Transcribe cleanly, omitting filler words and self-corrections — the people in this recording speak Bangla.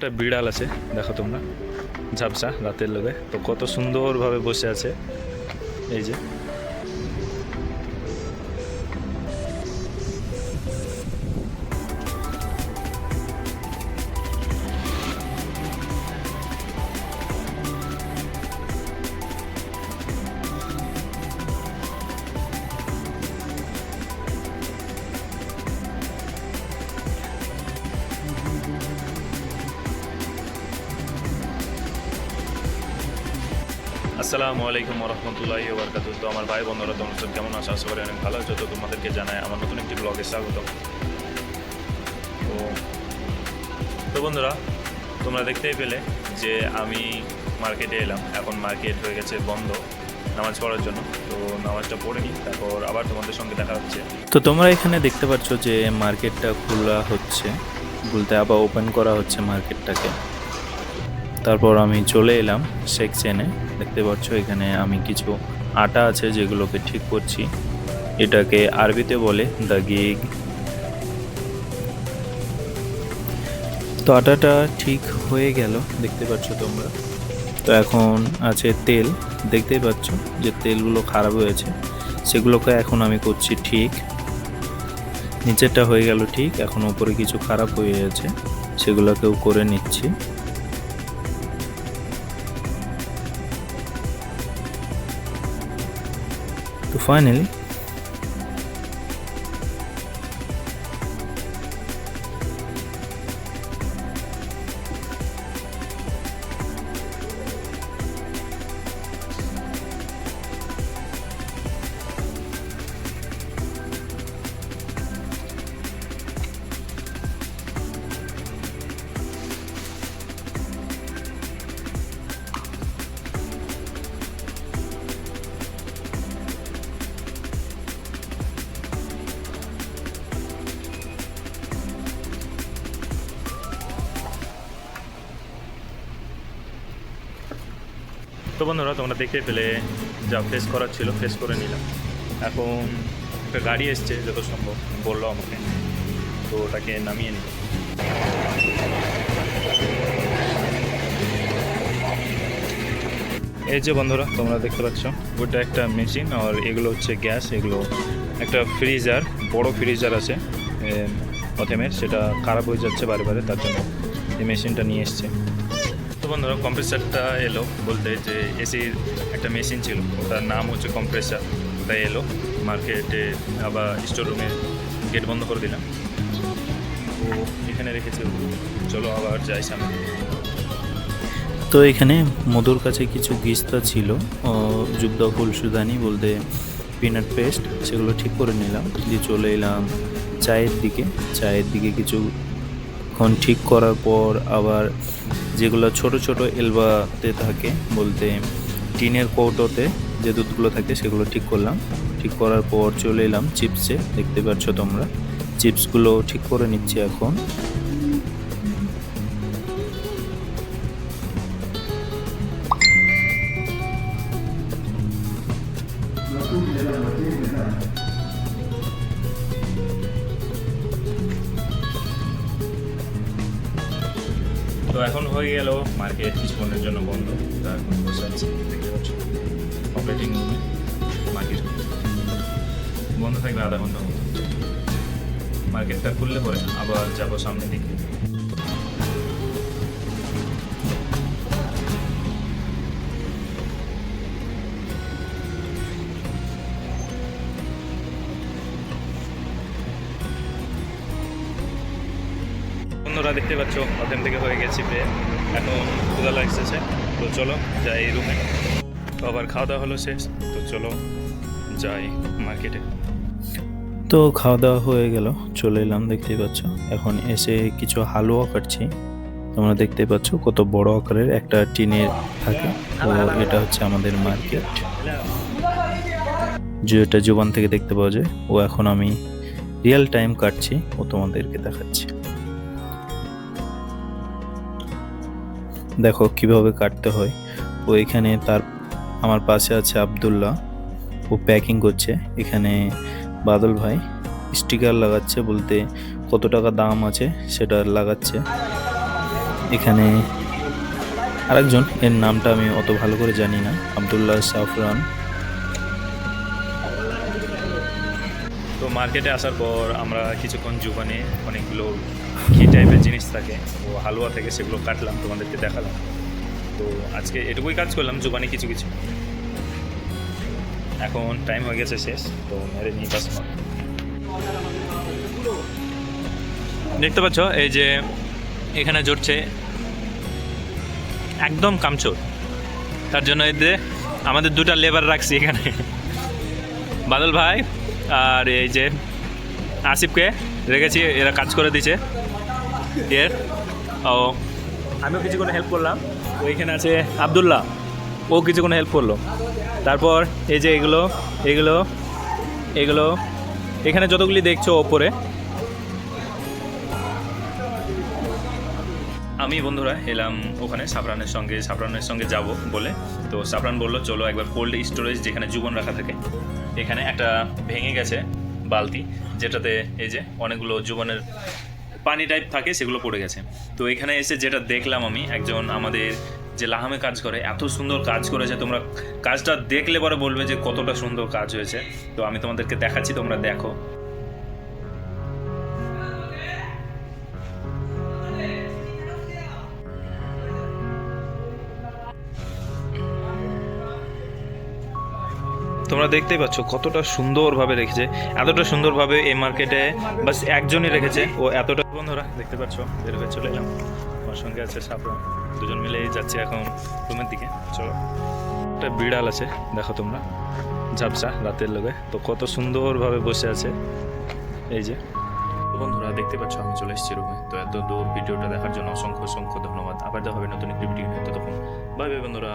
একটা বিড়াল আছে, দেখো তোমরা, ঝাপসা রাতের লোকে তো কত সুন্দরভাবে বসে আছে। এই যে আসসালামু আলাইকুম রহমতুল্লাহি ওয়া বারাকাতুহু। তো আমার ভাই বন্ধুরা, তোমরা সব কেমন আছো? আশা করি অনেক ভালো আছো। তো তোমাদেরকে জানাই আমার নতুন একটি ব্লগে স্বাগত। তো তো বন্ধুরা, তোমরা দেখতেই পেলে যে আমি মার্কেটে এলাম। এখন মার্কেট হয়ে গেছে বন্ধ নামাজ পড়ার জন্য। তো নামাজটা পড়ে নিই, তারপর আবার তোমাদের সঙ্গে দেখা হচ্ছে। তো তোমরা এখানে দেখতে পাচ্ছ যে মার্কেটটা খোলা হচ্ছে, বলতে আবার ওপেন করা হচ্ছে মার্কেটটাকে। তারপর আমি চলে এলাম সেকশনে। দেখতে পাচ্ছ এখানে আমি কিছু আটা আছে যেগুলোকে ঠিক করছি। এটাকে আরবিতে বলে দ্য গিগ। তো আটাটা ঠিক হয়ে গেল, দেখতে পাচ্ছ তোমরা। তো এখন আছে তেল, দেখতেই পাচ্ছ যে তেলগুলো খারাপ হয়েছে, সেগুলোকে এখন আমি করছি ঠিক। নিচেরটা হয়ে গেল ঠিক, এখন উপরে কিছু খারাপ হয়ে গেছে, সেগুলোকেও করে নিচ্ছি। তো ফাইনালি তো বন্ধুরা, তোমরা দেখতে পেলে যা ফেস করার ছিল ফেস করে নিলাম। এখন একটা গাড়ি এসছে, যত সম্ভব বললো আমাকে, তো ওটাকে নামিয়ে নিল। এই যে বন্ধুরা, তোমরা দেখতে পাচ্ছ ওটা একটা মেশিন, আর এগুলো হচ্ছে গ্যাস। এগুলো একটা ফ্রিজার, বড় ফ্রিজার আছে প্রথমের, সেটা খারাপ হয়ে যাচ্ছে বারে বারে, তার জন্য এই মেশিনটা নিয়ে এসছে। তো বন্ধুরা, কম্প্রেসারটা এলো, বলতে যে এসির একটা মেশিন ছিল, ওটার নাম হচ্ছে কম্প্রেসার, ওটা এলো মার্কেটে। আবার স্টোর রুমে গেট বন্ধ করে দিলাম, তো এখানে রেখেছে। চলো আবার যাই সামনে। তো এখানে মধুর কাছে কিছু গিস্তা ছিল, জুবদা ফুল সুদানি বলতে পিনাট পেস্ট, সেগুলো ঠিক করে নিলাম, দিয়ে চলে এলাম চায়ের দিকে কিছুক্ষণ ঠিক করার পর আবার যেগুলো ছোট ছোট এলবাতে থাকে, বলতে টিনের কৌটোতে যে দুধগুলো থাকে, সেগুলো ঠিক করলাম। ঠিক করার পর চলে এলাম চিপসে, দেখতে পাচ্ছ তোমরা চিপসগুলো ঠিক করে নিচ্ছি এখন। তো এখন হয়ে গেল মার্কেট কিছুক্ষণের জন্য বন্ধ। তো এখন বসে আছি, দেখতে পাচ্ছ অপারেটিং রুমে। মার্কেট বন্ধ থাকবে আধা ঘন্টার মতো। মার্কেটটা খুললে পরে আবার যাবো সামনের দিকে। বন্ধুরা দেখতে পাচ্ছ ওখান থেকে হয়ে গেছি প্রায়, এখন ক্ষুধা লাগছে। তো চলো যাই রুমে। তো আবার খাওয়া দাওয়া হলো শেষ, তো চলো যাই মার্কেটে। তো খাওয়া দাওয়া হয়ে গেল, চলে এলাম, দেখতেই পাচ্ছ। এখন এসে কিছু হালুয়া কাটছি। তোমরা দেখতে পাচ্ছ কত বড় আকারের একটা টিনের থাকে। তো এটা হচ্ছে আমাদের মার্কেট, যেটা জোবান থেকে দেখতে পাওয়া যায়। ও এখন আমি রিয়েল টাইম কাটছি, ও তোমাদেরকে দেখাচ্ছি। দেখো কিভাবে কাটতে হয়। ও এখানে আমার পাশে আছে আব্দুল্লাহ, ও প্যাকিং করছে। এখানে বাদল ভাই স্টিকার লাগাচ্ছে, বলতে কত টাকা দাম আছে সেটা লাগাচ্ছে। এখানে আরেকজন, এর নামটা আমি অত ভালো করে জানি না, আব্দুল্লাহ সাফরান। তো মার্কেটে আসার পর আমরা কিছুক্ষণ জুবানে অনেকগুলো ঘি টাইপের জিনিস থাকে ও হালুয়া থেকে, সেগুলো কাটলাম, তোমাদেরকে দেখালাম। তো আজকে এটুকুই কাজ করলাম জুবানে কিছু কিছু। এখন টাইম হয়ে গেছে শেষ, তো মেরে নিয়ে কাস্টমার। দেখতে পাচ্ছ এই যে এখানে জড়ছে একদম কামচোর, তার জন্য এদের আমাদের দুটা লেবার রাখছি এখানে, বাদল ভাই আর এই যে আসিফকে রেখেছি, এরা কাজ করে দিচ্ছে এর। ও আমিও কিছুক্ষণ হেল্প করলাম। ওইখানে আছে আবদুল্লাহ, ও কিছুক্ষণ হেল্প করলো। তারপর এই যে এগুলো এগুলো এগুলো এখানে যতগুলি দেখছো ওপরে, আমি বন্ধুরা এলাম ওখানে সাফরানের সঙ্গে যাব বলে। তো সাফরান বললো চলো একবার কোল্ড স্টোরেজ যেখানে জীবন রাখা থাকে, এখানে একটা ভেঙে গেছে বালতি, যেটাতে এই যে অনেকগুলো জীবনের পানি টাইপ থাকে, সেগুলো পড়ে গেছে। তো এখানে এসে যেটা দেখলাম আমি, একজন আমাদের যে লাহামে কাজ করে এত সুন্দর কাজ করেছে, তোমরা কাজটা দেখলে পরে বলবে যে কতটা সুন্দর কাজ হয়েছে। তো আমি তোমাদেরকে দেখাচ্ছি, তোমরা দেখো। তোমরা দেখতেই পাচ্ছ কতটা সুন্দরভাবে রেখেছে, এতটা সুন্দরভাবে এই মার্কেটে বাস একজনই রেখেছে, ও এতটা। বন্ধুরা দেখতে পাচ্ছ বের হয়ে চলে এলাম, আমার সঙ্গে আছে সাফরান, দুজন মিলে যাচ্ছে এখন রুমের দিকে। চলো, একটা বিড়াল আছে দেখো তোমরা, ঝাপসা রাতের লোকে, তো কত সুন্দরভাবে বসে আছে এই যে। তো বন্ধুরা দেখতে পাচ্ছ আমি চলে এসেছি রুমে। তো এত দূর ভিডিওটা দেখার জন্য অসংখ্য অসংখ্য ধন্যবাদ। আবার দেখা হবে নতুন একটি ভিডিও নিয়ে, ততক্ষণ বাই বাই বন্ধুরা।